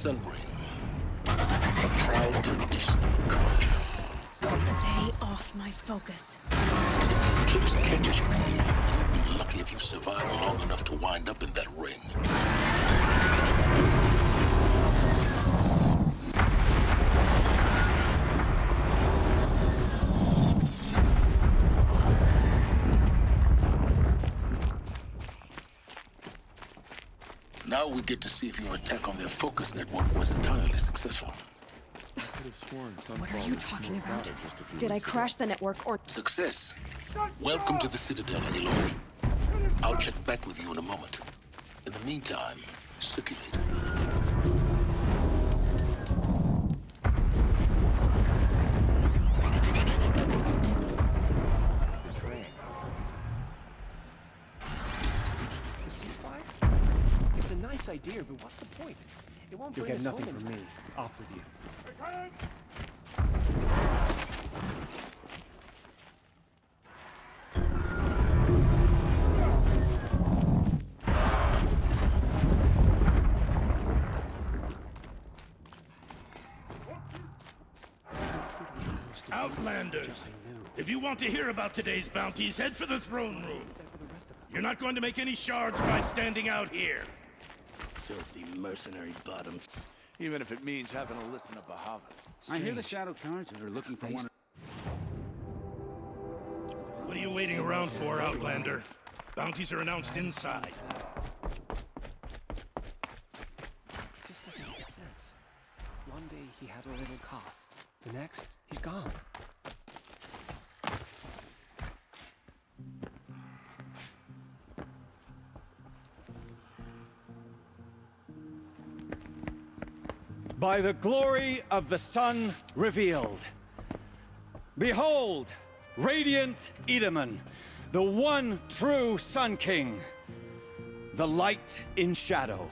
Sun Ring, a proud tradition of encouragement. Stay off my focus. If Eclipse catches you here, you'll be lucky if you survive long enough to wind up in that ring. Now we get to see if your attack on their focus network was entirely successful. What are you talking about? Did I crash the network or... Success. Welcome to the Citadel, Aloy. I'll check back with you in a moment. In the meantime, circulate. The ceasefire? It's a nice idea, but what's the point? It won't bring us home. You'll get nothing from me. Off with you. Outlanders! If you want to hear about today's bounties, head for the throne room. You're not going to make any shards by standing out here. Filthy mercenary bottoms. Even if it means having to listen to Bahavas. I hear the Shadow Chargers are looking for one. What are you waiting around for, Outlander? Bounties are announced inside. Just doesn't make sense. One day he had a little cough. The next, he's gone. By the glory of the sun revealed. Behold, radiant Edaman, the one true Sun King, the light in shadow,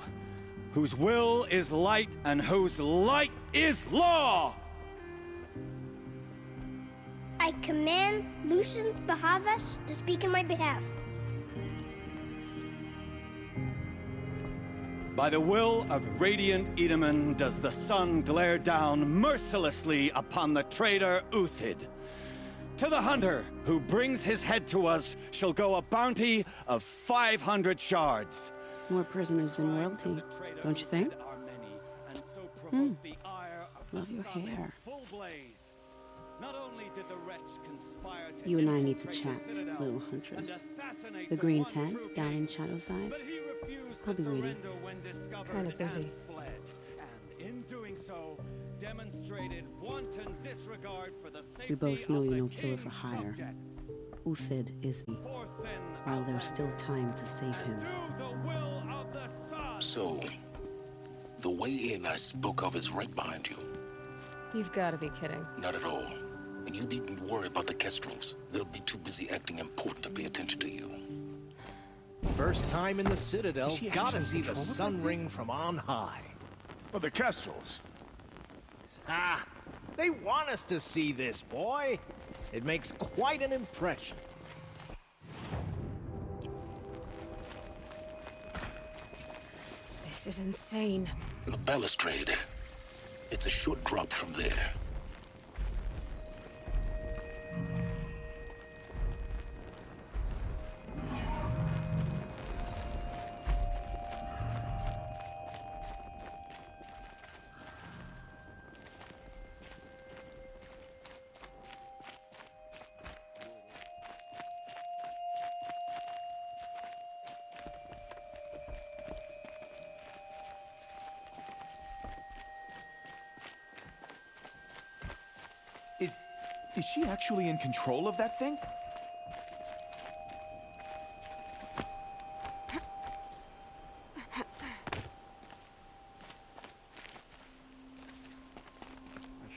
whose will is light and whose light is law! I command Lucius Bahavas to speak in my behalf. By the will of radiant Edaman does the sun glare down mercilessly upon the traitor Uthid. To the hunter who brings his head to us shall go a bounty of 500 shards. More prisoners than royalty, don't you think? Love your hair. You and I need to chat, little huntress. The green tent down in Shadowside. I'll be waiting. Kind of busy. We both know you're no killer for hire. Uthid isn't. While there's still time to save him. So, the way in I spoke of is right behind you. You've got to be kidding. Not at all. And you needn't worry about the Kestrels. They'll be too busy acting important to pay attention to you. First time in the Citadel, gotta see the Sun Ring from on high. Well, the Kestrels. Ah, they want us to see this, boy. It makes quite an impression. This is insane. The balustrade. It's a short drop from there. Is she actually in control of that thing? I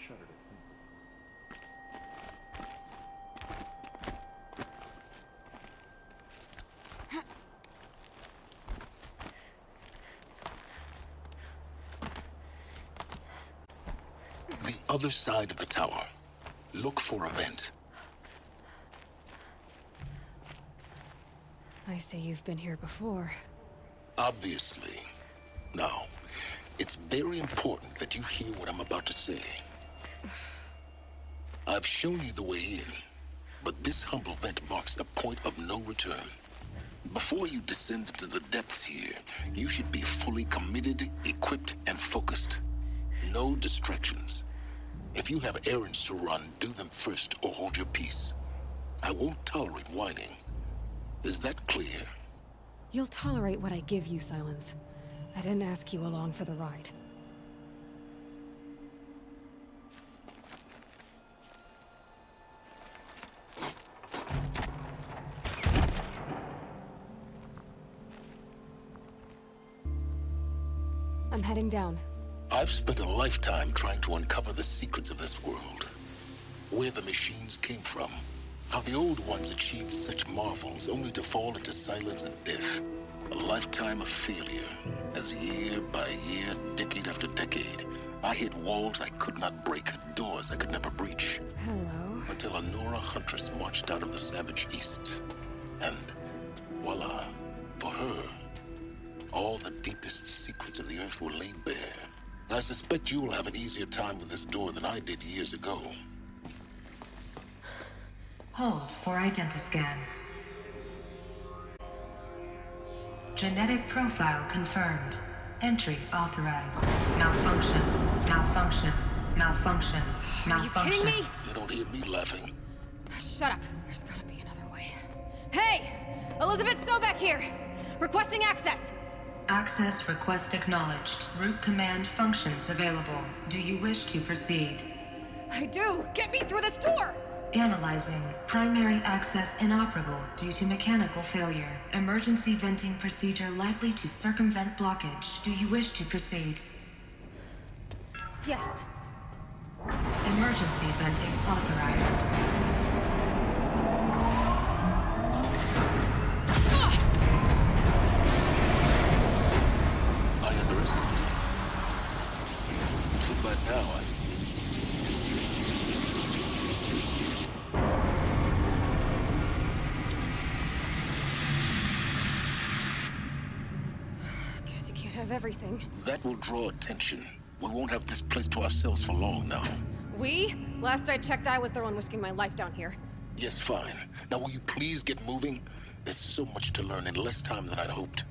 shuddered at The other side of the tower. Look for a vent. I see you've been here before. Obviously. Now, It's very important that you hear what I'm about to say. I've shown you the way in, but this humble vent marks a point of no return. Before you descend into the depths here, you should be fully committed, equipped, and focused. No distractions. If you have errands to run, do them first or hold your peace. I won't tolerate whining. Is that clear? You'll tolerate what I give you, Silence. I didn't ask you along for the ride. I'm heading down. I've spent a lifetime trying to uncover the secrets of this world. Where the machines came from. How the old ones achieved such marvels only to fall into silence and death. A lifetime of failure. As year by year, decade after decade, I hit walls I could not break, doors I could never breach. Hello. Until a Nora huntress marched out of the savage east. And voila, for her, all the deepest secrets of the Earth were laid bare. I suspect you will have an easier time with this door than I did years ago. Hold for identiscan. Genetic profile confirmed. Entry authorized. Malfunction. Malfunction. Malfunction. Malfunction. Are you kidding me? You don't hear me laughing. Shut up. There's gotta be another way. Hey! Elizabeth Sobeck here! Requesting access! Access request acknowledged. Root command functions available. Do you wish to proceed? I do! Get me through this door! Analyzing. Primary access inoperable due to mechanical failure. Emergency venting procedure likely to circumvent blockage. Do you wish to proceed? Yes. Emergency venting authorized. I underestimated. So by now, Guess you can't have everything. that will draw attention. We won't have this place to ourselves for long now. We? Last I checked, I was the one risking my life down here. Yes, fine. Now will you please get moving? There's so much to learn in less time than I'd hoped.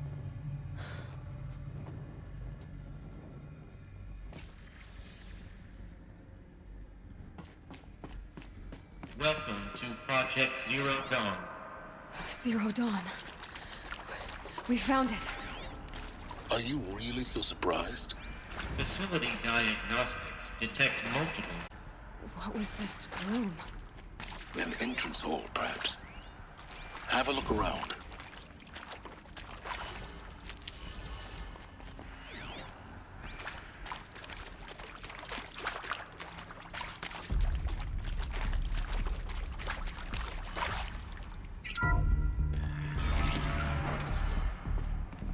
Welcome to Project Zero Dawn. Zero Dawn. We found it. Are you really so surprised? Facility diagnostics detect multiple. What was this room? An entrance hall, perhaps. Have a look around.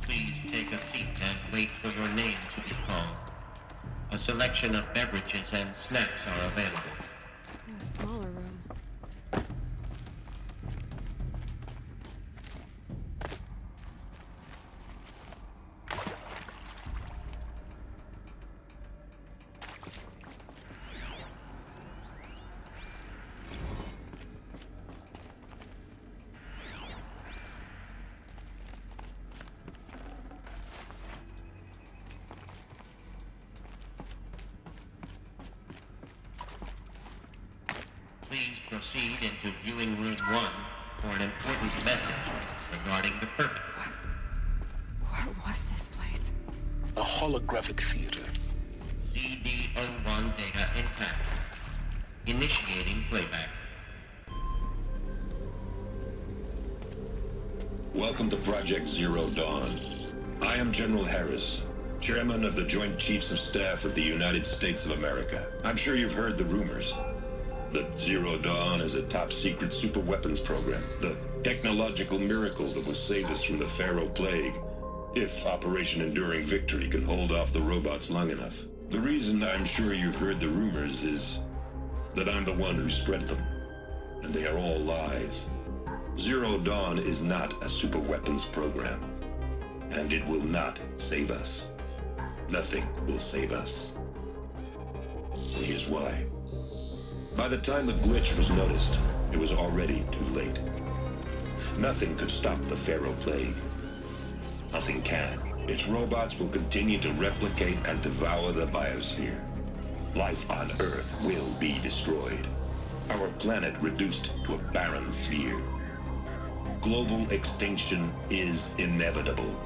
Please take a seat and wait for your name to be called. A selection of beverages and snacks are available. A smaller room. Please proceed into viewing room 1 for an important message regarding the purpose. What was this place? A holographic theater. CD01 data intact. Initiating playback. Welcome to Project Zero Dawn. I am General Harris, Chairman of the Joint Chiefs of Staff of the United States of America. I'm sure you've heard the rumors. That Zero Dawn is a top-secret super-weapons program. The technological miracle that will save us from the Pharaoh Plague, if Operation Enduring Victory can hold off the robots long enough. The reason I'm sure you've heard the rumors is that I'm the one who spread them, and they are all lies. Zero Dawn is not a super-weapons program, and it will not save us. nothing will save us. Here's why. By the time the glitch was noticed, it was already too late. Nothing could stop the Pharaoh Plague. Nothing can. Its robots will continue to replicate and devour the biosphere. Life on Earth will be destroyed. Our planet reduced to a barren sphere. Global extinction is inevitable.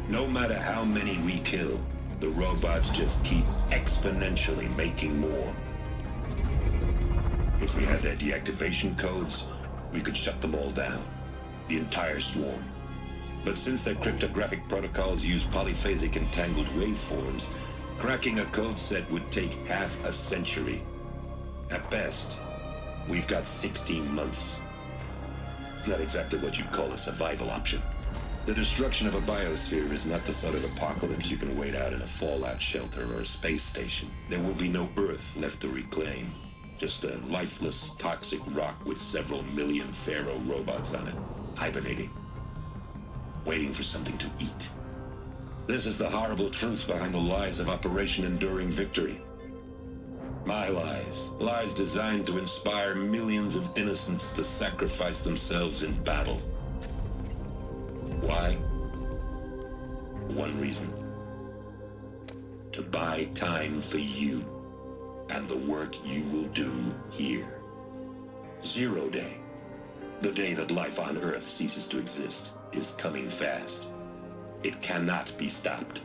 No matter how many we kill, the robots just keep exponentially making more. If we had their deactivation codes, we could shut them all down. The entire swarm. But since their cryptographic protocols use polyphasic entangled waveforms, cracking a code set would take half a century. At best, we've got 16 months. Not exactly what you'd call a survival option. The destruction of a biosphere is not the sort of apocalypse you can wait out in a fallout shelter or a space station. There will be no Earth left to reclaim. Just a lifeless, toxic rock with several million Pharaoh robots on it, hibernating, waiting for something to eat. This is the horrible truth behind the lies of Operation Enduring Victory. My lies. Lies designed to inspire millions of innocents to sacrifice themselves in battle. Why? One reason. To buy time for you and the work you will do here. Zero Day, the day that life on Earth ceases to exist, is coming fast. It cannot be stopped.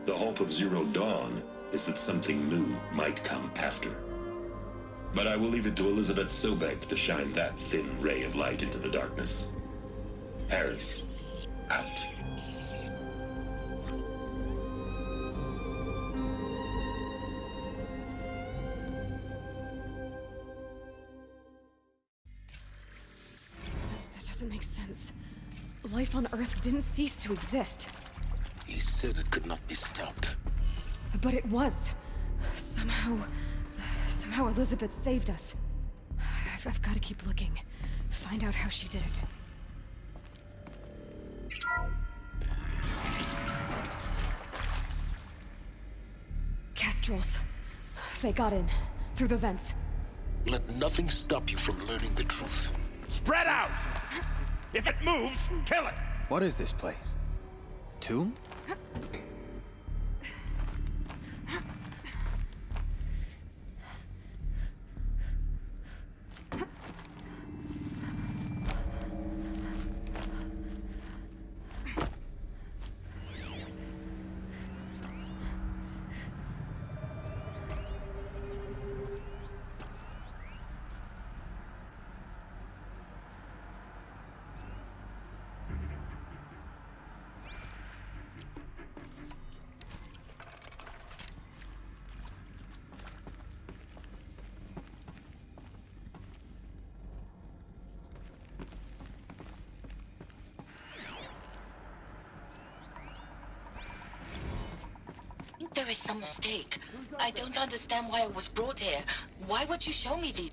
The hope of Zero Dawn is that something new might come after. But I will leave it to Elizabeth Sobek to shine that thin ray of light into the darkness. Harris, out. That doesn't make sense. Life on Earth didn't cease to exist. He said it could not be stopped. But it was. Somehow Elizabeth saved us. I've got to keep looking. Find out how she did it. Kestrels. They got in. Through the vents. Let nothing stop you from learning the truth. Spread out! If it moves, kill it! What is this place? Tomb? There is some mistake. I don't understand why I was brought here. Why would you show me these?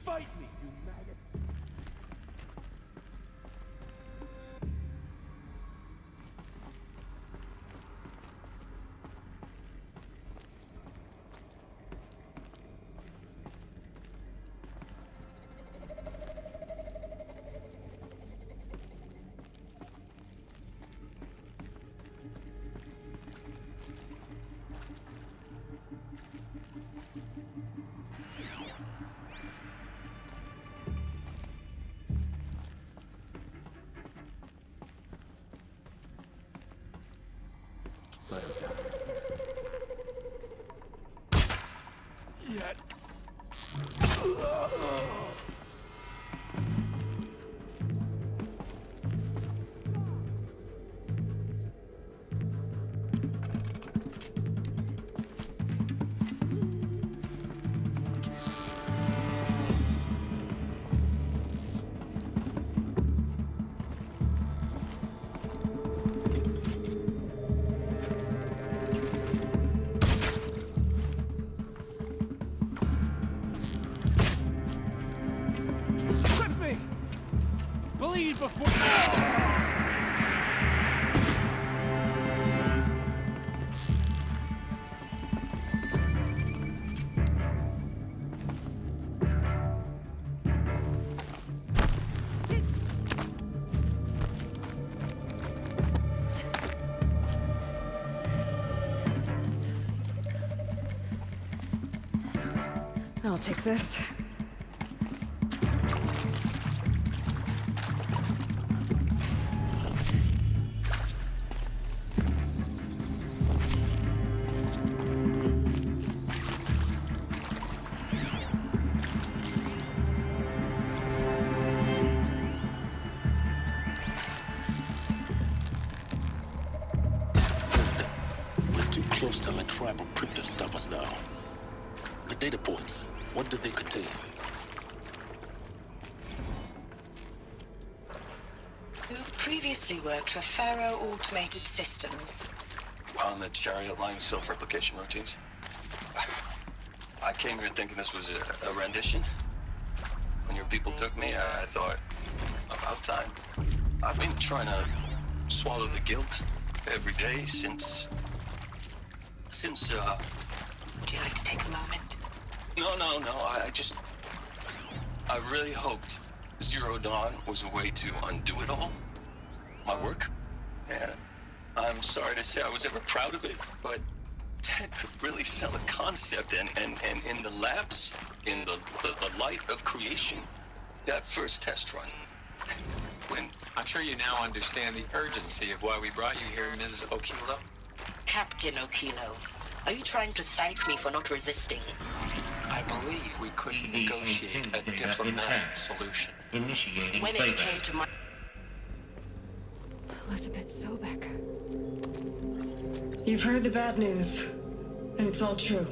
Fight me, you maggot! Yet. before... I'll take this. We're too close to let tribal printers stop us now. The data points, what did they contain? You previously worked for Pharaoh Automated Systems. On the Chariot Line self-replication routines? I came here thinking this was a rendition. When your people took me, I thought, about time. I've been trying to swallow the guilt every day since... Would you like to take a moment? No, I really hoped Zero Dawn was a way to undo it all. My work. And I'm sorry to say I was ever proud of it, but Ted could really sell a concept, and in the labs, in the light of creation, that first test run, when... I'm sure you now understand the urgency of why we brought you here, Ms. Okilo. Captain Okilo, are you trying to thank me for not resisting? I believe we could negotiate a diplomatic solution. When it came to my... Elizabeth Sobek. You've heard the bad news, and it's all true.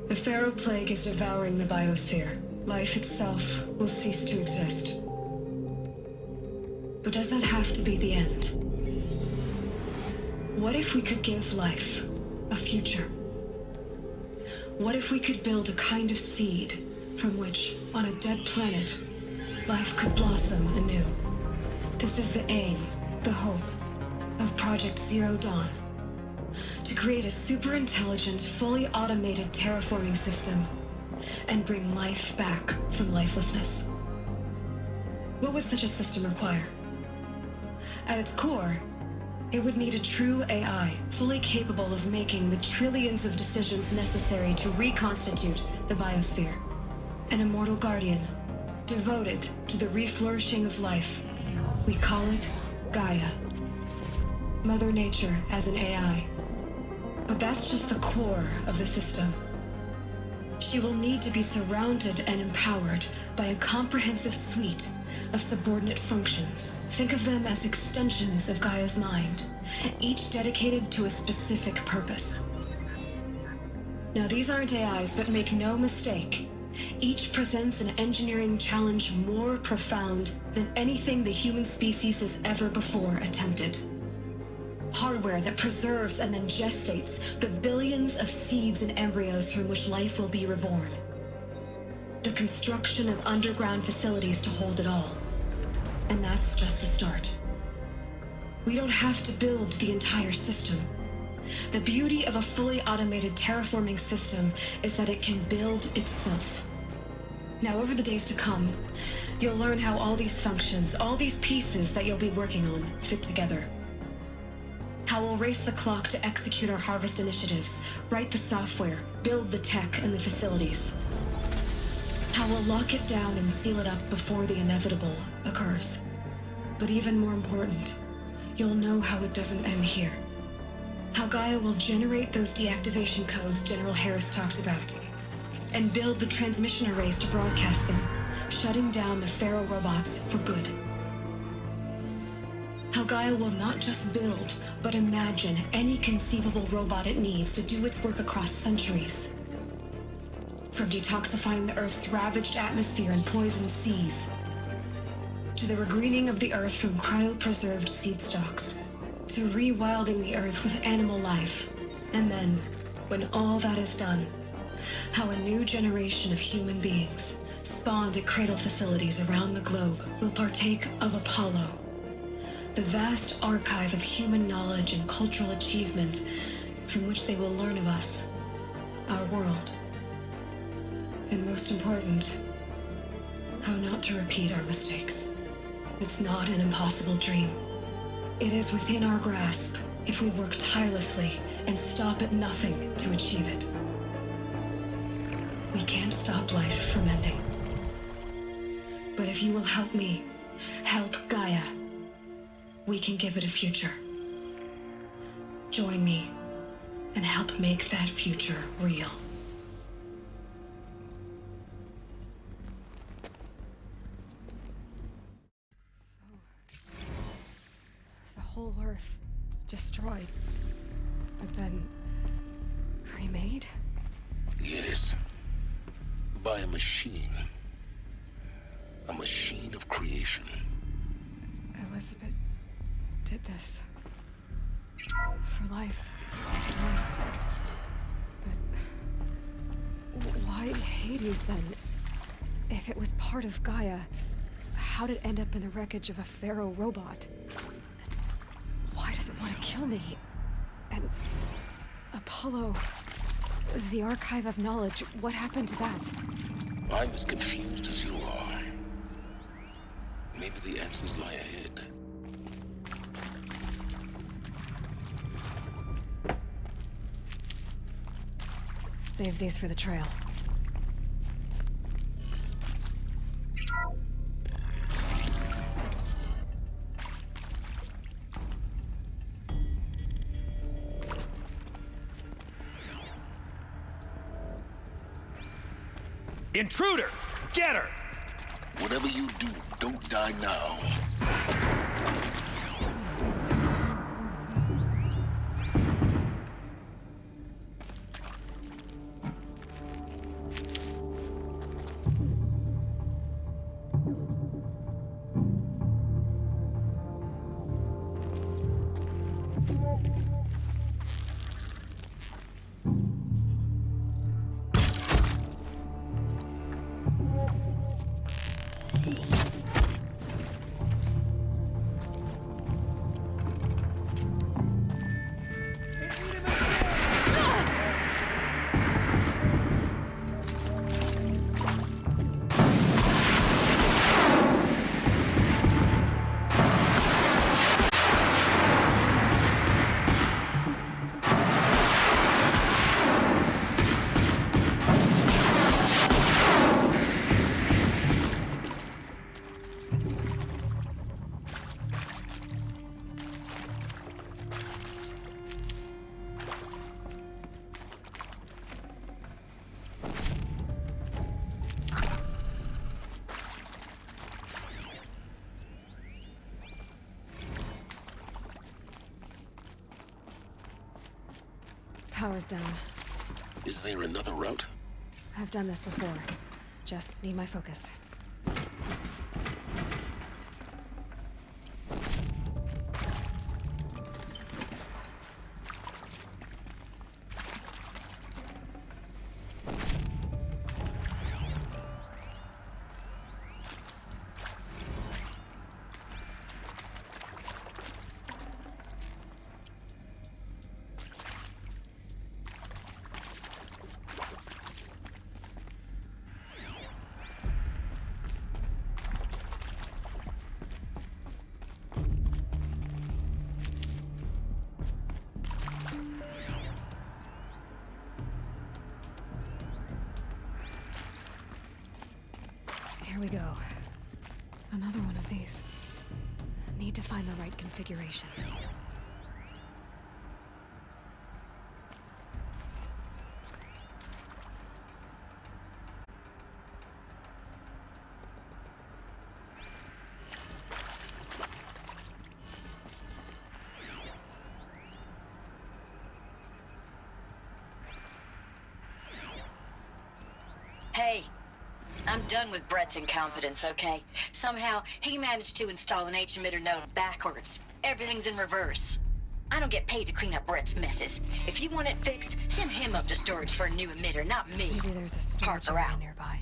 The Pharaoh Plague is devouring the biosphere. Life itself will cease to exist. But does that have to be the end? What if we could give life a future? What if we could build a kind of seed from which, on a dead planet, life could blossom anew? This is the aim, the hope, of Project Zero Dawn. To create a super-intelligent, fully automated terraforming system and bring life back from lifelessness. What would such a system require? At its core, it would need a true AI, fully capable of making the trillions of decisions necessary to reconstitute the biosphere. An immortal guardian, devoted to the reflourishing of life. We call it Gaia. Mother Nature as an AI. But that's just the core of the system. She will need to be surrounded and empowered by a comprehensive suite of subordinate functions. Think of them as extensions of Gaia's mind, each dedicated to a specific purpose. Now, these aren't AIs, but make no mistake, each presents an engineering challenge more profound than anything the human species has ever before attempted. Hardware that preserves and then gestates the billions of seeds and embryos from which life will be reborn. The construction of underground facilities to hold it all. And that's just the start. We don't have to build the entire system. The beauty of a fully automated terraforming system is that it can build itself. Now, over the days to come, you'll learn how all these functions, all these pieces that you'll be working on, fit together. How we'll race the clock to execute our harvest initiatives, write the software, build the tech and the facilities. How we'll lock it down and seal it up before the inevitable occurs. But even more important, you'll know how it doesn't end here. How Gaia will generate those deactivation codes General Harris talked about, and build the transmission arrays to broadcast them, shutting down the Pharaoh robots for good. How Gaia will not just build, but imagine any conceivable robot it needs to do its work across centuries. From detoxifying the Earth's ravaged atmosphere and poisoned seas, to the regreening of the Earth from cryopreserved seed stalks, to rewilding the Earth with animal life. And then, when all that is done, how a new generation of human beings, spawned at cradle facilities around the globe, will partake of Apollo, the vast archive of human knowledge and cultural achievement from which they will learn of us, our world, and most important, how not to repeat our mistakes. It's not an impossible dream. It is within our grasp if we work tirelessly and stop at nothing to achieve it. We can't stop life from ending. But if you will help me, help Gaia, we can give it a future. Join me and help make that future real. The whole Earth destroyed, but then remade? Yes. By a machine. A machine of creation. Elizabeth did this. For life. Yes. But why Hades then? If it was part of Gaia, how did it end up in the wreckage of a Pharaoh robot? Why does it want to kill me? And Apollo, the Archive of Knowledge, what happened to that? I'm as confused as you are. Maybe the answers lie ahead. Save these for the trail. Intruder! Get her! Whatever you do, don't die now. Power's down. Is there another route? I've done this before. Just need my focus. Here we go. Another one of these. Need to find the right configuration. Hey, I'm done with Brett's incompetence, okay? Somehow, he managed to install an H-emitter node backwards. Everything's in reverse. I don't get paid to clean up Brett's messes. If you want it fixed, send him up to storage for a new emitter, not me. Maybe there's a storage Parker area out. nearby.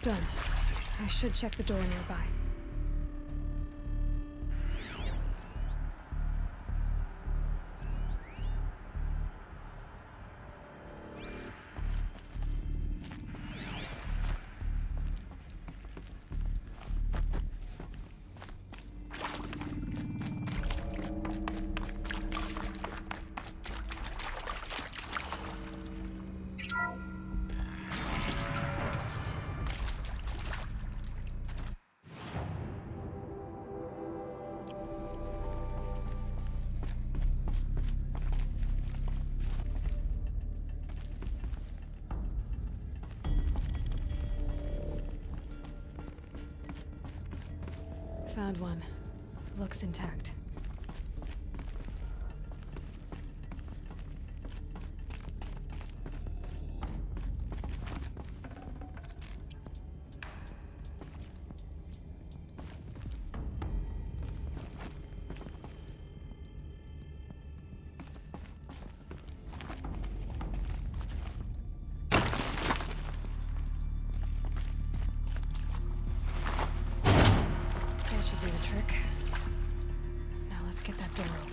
Done. I should check the door nearby. Found one. Looks intact. Should do the trick. Now let's get that door open.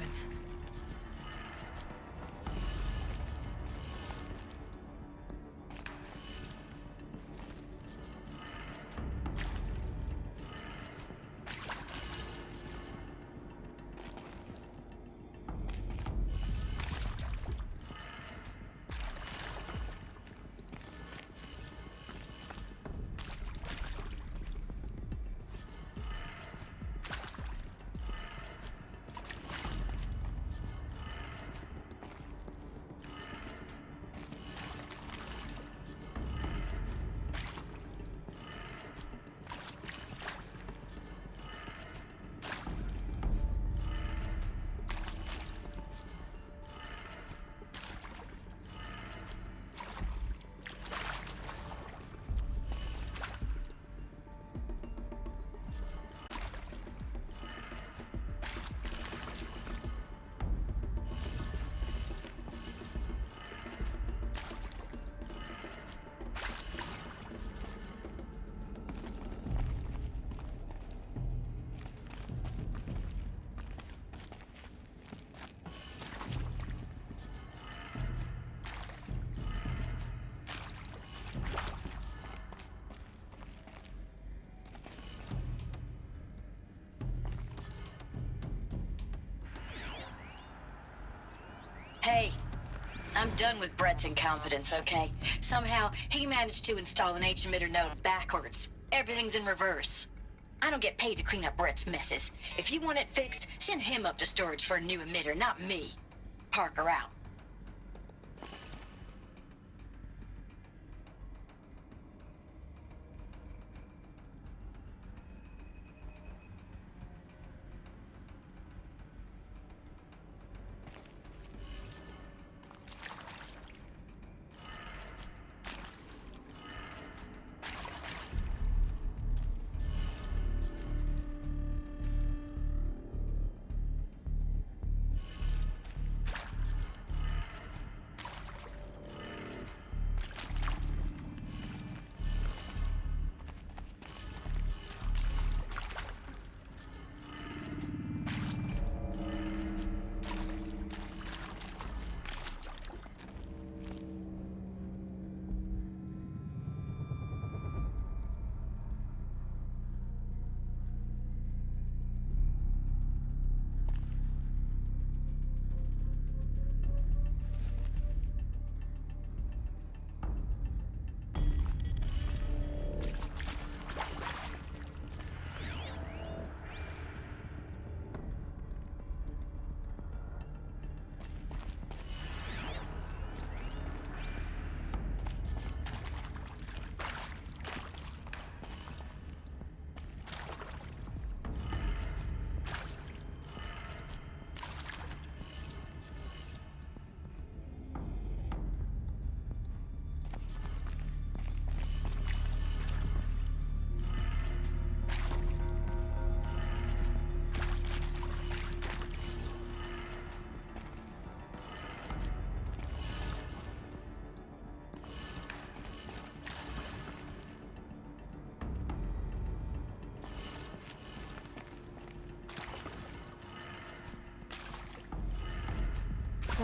Hey, I'm done with Brett's incompetence, okay? Somehow, he managed to install an H-emitter node backwards. Everything's in reverse. I don't get paid to clean up Brett's messes. If you want it fixed, send him up to storage for a new emitter, not me. Parker out.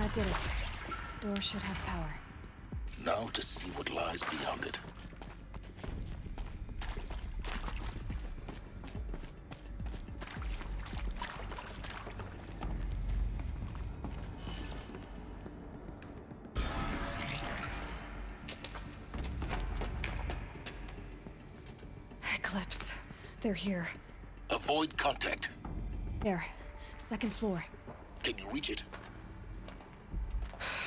That did it. Door should have power. Now to see what lies beyond it. Eclipse. They're here. Avoid contact. There. Second floor. Can you reach it?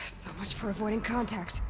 So much for avoiding contact.